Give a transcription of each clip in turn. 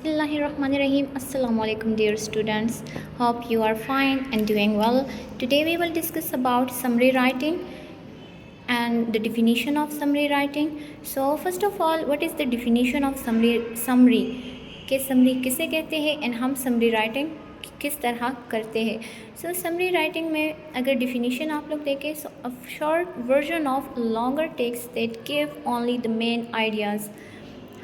Bismillahirrahmanirrahim. Assalamu alaikum dear students. Hope you are fine and doing well. Today we will discuss about summary writing and the definition of summary writing. So first of all, what is the definition of summary के summary किसे कहते हैं and हम summary writing किस तरह करते हैं. So summary writing में अगर definition आप लोग देखें, so a short version of longer text that give only the main ideas.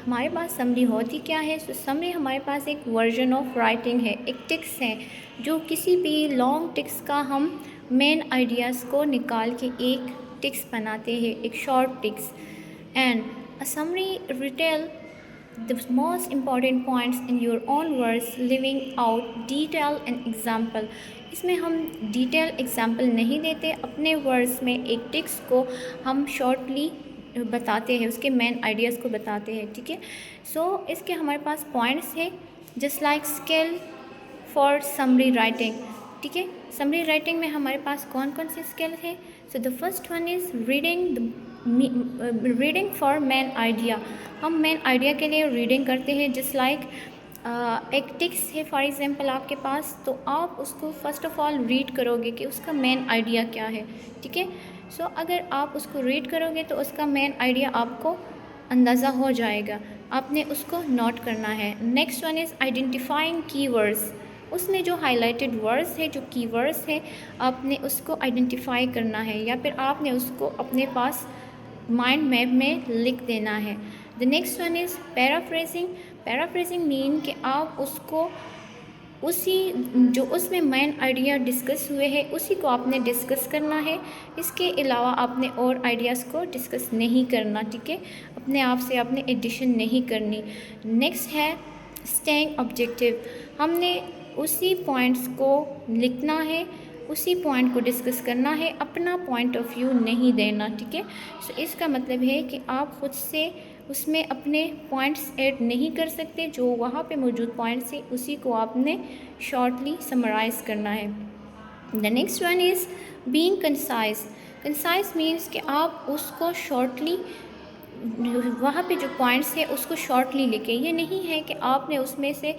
हमारे पास समरी होती क्या है. सो समरी हमारे पास एक वर्जन ऑफ राइटिंग है, एक टिक्स है जो किसी भी लॉन्ग टिक्स का हम मेन आइडियाज़ को निकाल के एक टिक्स बनाते हैं, एक short ticks. And a summary retell the most important points in your own words, leaving out detail and example. इसमें हम डिटेल एग्जाम्पल नहीं देते, अपने वर्ड्स में एक टिक्स को हम शॉर्टली बताते हैं, उसके मेन आइडियाज़ को बताते हैं. ठीक है. सो इसके हमारे पास पॉइंट्स है just like skill for summary writing. ठीक है. समरी राइटिंग में हमारे पास कौन कौन से स्किल है. So the first one is reading for main idea. हम मेन आइडिया के लिए रीडिंग करते हैं. जस्ट लाइक एक टिक्स है फॉर एग्जांपल आपके पास, तो आप उसको फर्स्ट ऑफ ऑल रीड करोगे कि उसका मेन आइडिया क्या है. ठीक है. सो अगर आप उसको रीड करोगे तो उसका मेन आइडिया आपको अंदाज़ा हो जाएगा, आपने उसको नोट करना है. Next one is identifying keywords. उसमें जो हाईलाइटेड वर्ड्स है, जो कीवर्ड्स है, आपने उसको आइडेंटिफाई करना है या फिर आपने उसको अपने पास माइंड मैप में लिख देना है. The next one is paraphrasing. Paraphrasing mean कि आप उसको उसी जो उसमें मेन आइडिया डिस्कस हुए हैं उसी को आपने डिस्कस करना है. इसके अलावा आपने और आइडियाज़ को डिस्कस नहीं करना. ठीक है. अपने आप से आपने एडिशन नहीं करनी. नेक्स्ट है स्टेइंग ऑब्जेक्टिव. हमने उसी पॉइंट्स को लिखना है, उसी पॉइंट को डिस्कस करना है, अपना पॉइंट ऑफ व्यू नहीं देना. ठीक है. सो इसका मतलब है कि आप ख़ुद से उसमें अपने पॉइंट्स ऐड नहीं कर सकते. जो वहाँ पे मौजूद पॉइंट्स हैं उसी को आपने शॉर्टली समराइज़ करना है. The next one is being concise. Concise means कि आप उसको शॉर्टली वहाँ पे जो पॉइंट्स हैं उसको शॉर्टली लिखें. ये नहीं है कि आपने उसमें से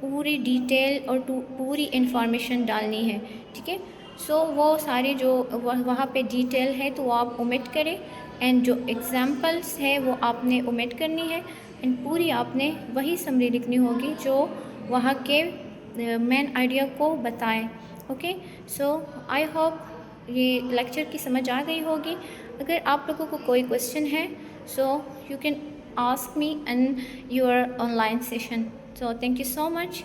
पूरी डिटेल और पूरी इंफॉर्मेशन डालनी है. ठीक है. सो वो सारे जो वहाँ पे डिटेल है तो वो आप ओमिट करें, एंड जो एग्जाम्पल्स है वो आपने ओमिट करनी है, एंड पूरी आपने वही समरी लिखनी होगी जो वहाँ के मेन आइडिया को बताएं. ओके. सो आई होप ये लेक्चर की समझ आ गई होगी. अगर आप लोगों को कोई क्वेश्चन है so you can ask me in your online session. So thank you so much.